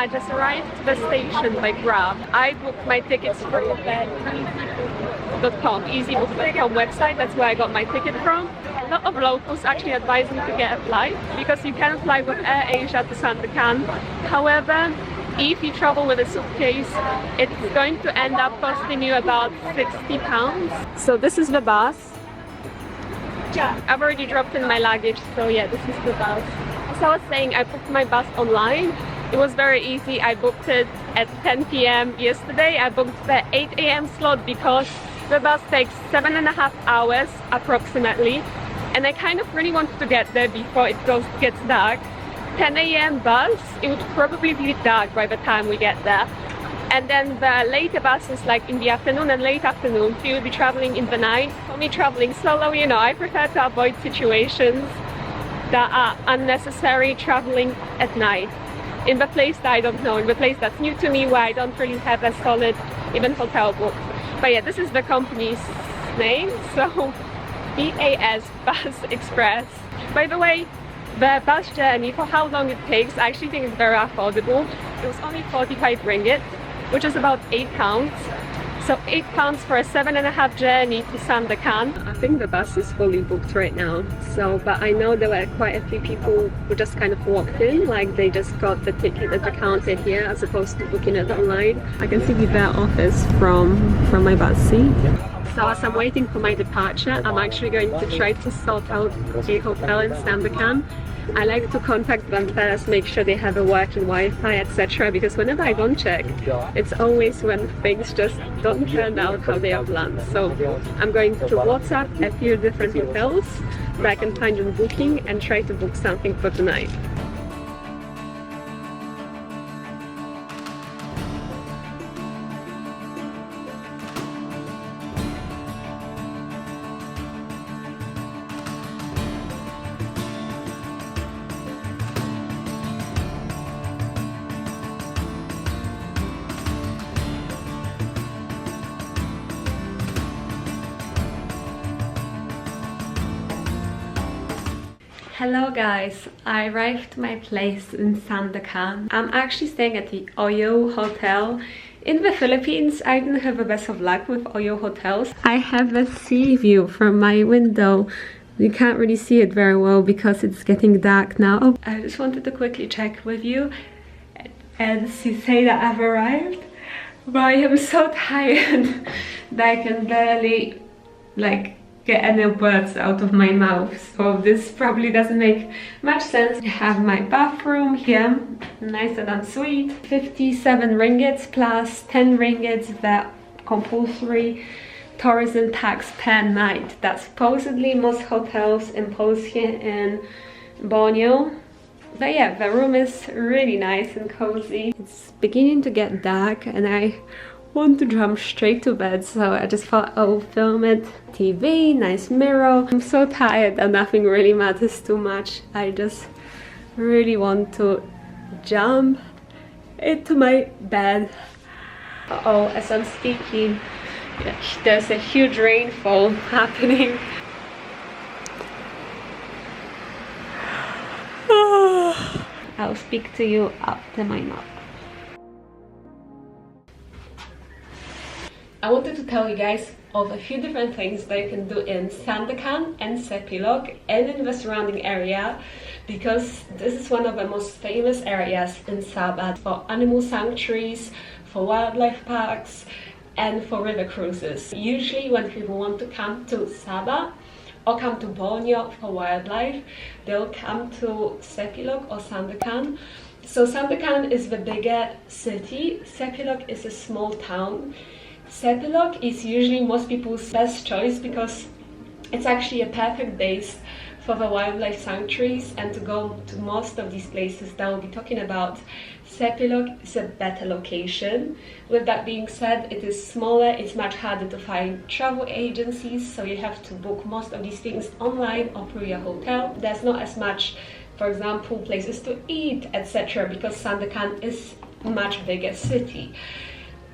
I just arrived to the station by Grab. I booked my tickets from the easybook.com, easybook.com website. That's where I got my ticket from. A lot of locals actually advise me to get a flight because you can fly with AirAsia to Sandakan. However, if you travel with a suitcase, it's going to end up costing you about £60. So this is the bus. I've already dropped in my luggage, so yeah, this is the bus. As I was saying, I booked my bus online. It was very easy. I booked it at 10 p.m. yesterday. I booked the 8 a.m. slot because the bus takes 7.5 hours approximately, and I kind of really wanted to get there before it gets dark. 10 a.m. bus, it would probably be dark by the time we get there. And then the later buses, like in the afternoon and late afternoon, we will be traveling in the night. For me, traveling solo, you know, I prefer to avoid situations that are unnecessary traveling at night. In the place that I don't know, in the place that's new to me, where I don't really have a solid even hotel book. But yeah, this is the company's name, so BAS Bus Express. By the way, the bus journey, for how long it takes, I actually think it's very affordable. It was only 45 ringgit, which is about £8. So £8 for a 7.5 journey to Sandakan. I think the bus is fully booked right now. So, but I know there were quite a few people who just kind of walked in, like they just got the ticket at the counter here as opposed to booking it online. I can see their office from my bus seat. So as I'm waiting for my departure, I'm actually going to try to sort out a hotel in Sandakan. I like to contact them first, make sure they have a working Wi-Fi, etc. Because whenever I don't check, it's always when things just don't turn out how they are planned. So I'm going to WhatsApp a few different hotels that I can find on Booking and try to book something for tonight. Hello guys, I arrived at my place in Sandakan. I'm actually staying at the Oyo Hotel. In the Philippines, I didn't have the best of luck with Oyo hotels. I have a sea view from my window. You can't really see it very well because it's getting dark now. I just wanted to quickly check with you and say that I've arrived. But I am so tired that I can barely get any words out of my mouth, so this probably doesn't make much sense. I have my bathroom here, nice and ensuite. 57 ringgits plus 10 ringgits the compulsory tourism tax per night that supposedly most hotels impose here in Borneo. But yeah, the room is really nice and cozy. It's beginning to get dark and I want to jump straight to bed, so I just thought I'll film it. TV, nice mirror. I'm so tired and nothing really matters too much. I just really want to jump into my bed. Uh-oh, as I'm speaking, there's a huge rainfall happening. I'll speak to you after my nap. I wanted to tell you guys of a few different things that you can do in Sandakan and Sepilok and in the surrounding area, because this is one of the most famous areas in Sabah for animal sanctuaries, for wildlife parks and for river cruises. Usually when people want to come to Sabah or come to Borneo for wildlife, they'll come to Sepilok or Sandakan. So Sandakan is the bigger city, Sepilok is a small town. Sepilok is usually most people's best choice because it's actually a perfect base for the wildlife sanctuaries and to go to most of these places that we'll be talking about. Sepilok is a better location. With that being said, it is smaller, it's much harder to find travel agencies, so you have to book most of these things online or through your hotel. There's not as much, for example, places to eat, etc., because Sandakan is a much bigger city.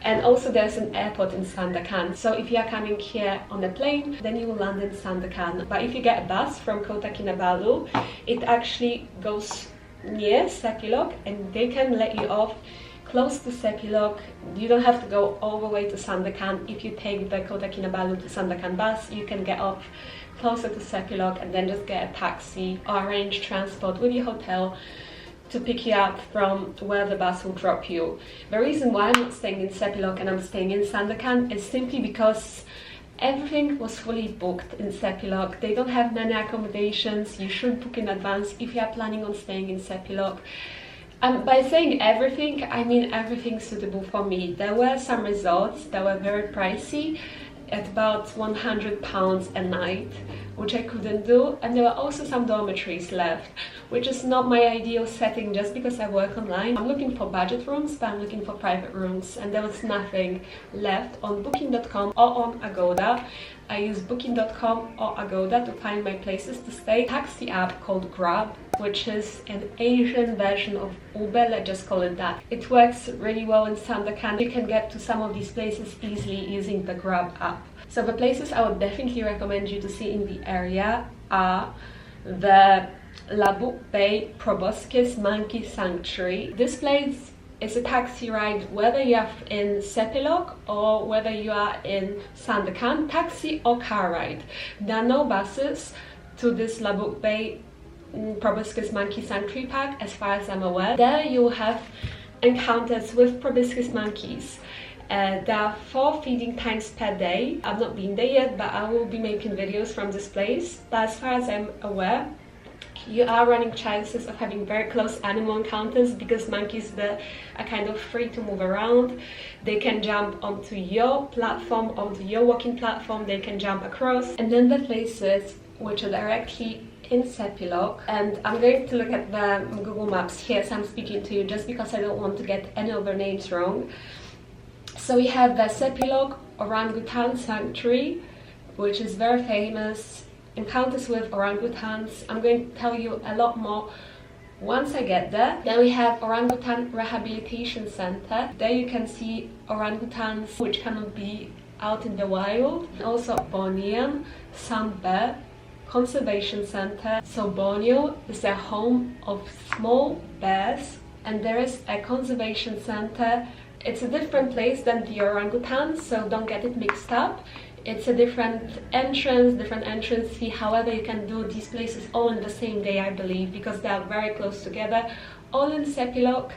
And also there's an airport in Sandakan, so if you are coming here on a plane, then you will land in Sandakan. But if you get a bus from Kota Kinabalu, it actually goes near Sepilok, and they can let you off close to Sepilok. You don't have to go all the way to Sandakan. If you take the Kota Kinabalu to Sandakan bus, you can get off closer to Sepilok and then just get a taxi or arrange transport with your hotel to pick you up from where the bus will drop you. The reason why I'm not staying in Sepilok and I'm staying in Sandakan is simply because everything was fully booked in Sepilok. They don't have many accommodations. You should book in advance if you are planning on staying in Sepilok. By saying everything, I mean everything suitable for me. There were some resorts that were very pricey, at about £100 a night, which I couldn't do, and there were also some dormitories left, which is not my ideal setting just because I work online. I'm looking for budget rooms, but I'm looking for private rooms, and there was nothing left on booking.com or on Agoda. I use booking.com or Agoda to find my places to stay. Taxi app called Grab, which is an Asian version of Uber, let's just call it that. It works really well in Sandakan. You can get to some of these places easily using the Grab app. So the places I would definitely recommend you to see in the area are the Labuk Bay Proboscis Monkey Sanctuary. This place is a taxi ride whether you are in Sepilok or whether you are in Sandakan, taxi or car ride. There are no buses to this Labuk Bay Proboscis Monkey Sanctuary Park as far as I'm aware. There you will have encounters with proboscis monkeys. There are 4 feeding times per day. I've not been there yet, but I will be making videos from this place. But as far as I'm aware, you are running chances of having very close animal encounters because monkeys are kind of free to move around. They can jump onto your platform, onto your walking platform, they can jump across. And then the places which are directly in Sepilok, and I'm going to look at the Google Maps here as I'm speaking to you just because I don't want to get any of their names wrong. So we have the Sepilok Orangutan Sanctuary, which is very famous. Encounters with orangutans. I'm going to tell you a lot more once I get there. Then we have Orangutan Rehabilitation Centre. There you can see orangutans which cannot be out in the wild. And also Bornean Bear Conservation Centre. So Borneo is a home of small bears, and there is a conservation centre. It's a different place than the orangutans, so don't get it mixed up. It's a different entrance fee. However, you can do these places all in the same day, I believe, because they are very close together, all in Sepilok.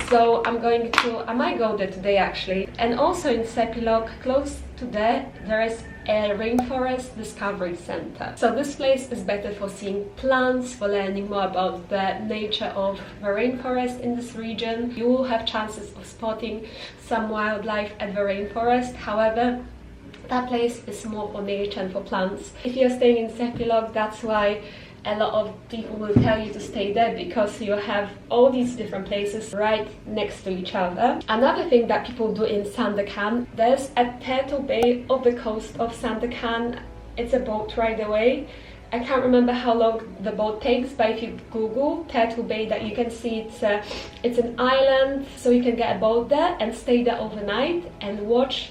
So I might go there today actually. And also in Sepilok, close to there is a Rainforest Discovery Centre. So this place is better for seeing plants, for learning more about the nature of the rainforest in this region. You will have chances of spotting some wildlife at the rainforest. However, that place is more for nature and for plants. If you're staying in Sepilok, that's why a lot of people will tell you to stay there, because you have all these different places right next to each other. Another thing that people do in Sandakan, there's a turtle bay off the coast of Sandakan. It's a boat ride away. I can't remember how long the boat takes, but if you Google Turtle Bay, that you can see it's an island, so you can get a boat there and stay there overnight and watch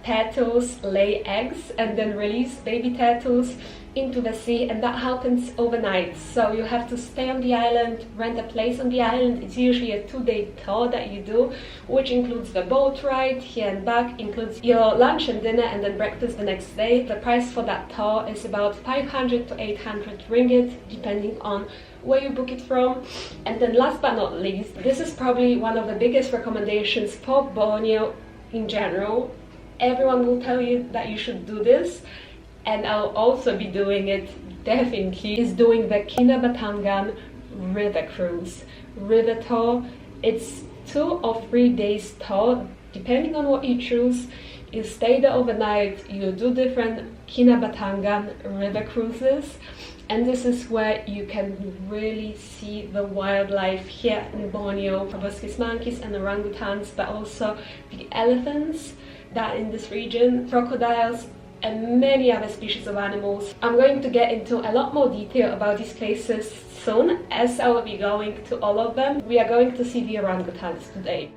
turtles lay eggs and then release baby turtles into the sea, and that happens overnight. So you have to stay on the island, rent a place on the island. It's usually a 2-day tour that you do, which includes the boat ride here and back, includes your lunch and dinner and then breakfast the next day. The price for that tour is about 500 to 800 ringgit, depending on where you book it from. And then last but not least, this is probably one of the biggest recommendations for Borneo in general. Everyone will tell you that you should do this, and I'll also be doing it definitely, is doing the Kinabatangan river cruise, river tour. It's 2 or 3 days tour, depending on what you choose. You stay there overnight, you do different Kinabatangan river cruises, and this is where you can really see the wildlife here in Borneo, proboscis monkeys and orangutans, but also the elephants that in this region, crocodiles, and many other species of animals. I'm going to get into a lot more detail about these places soon, as I will be going to all of them. We are going to see the orangutans today.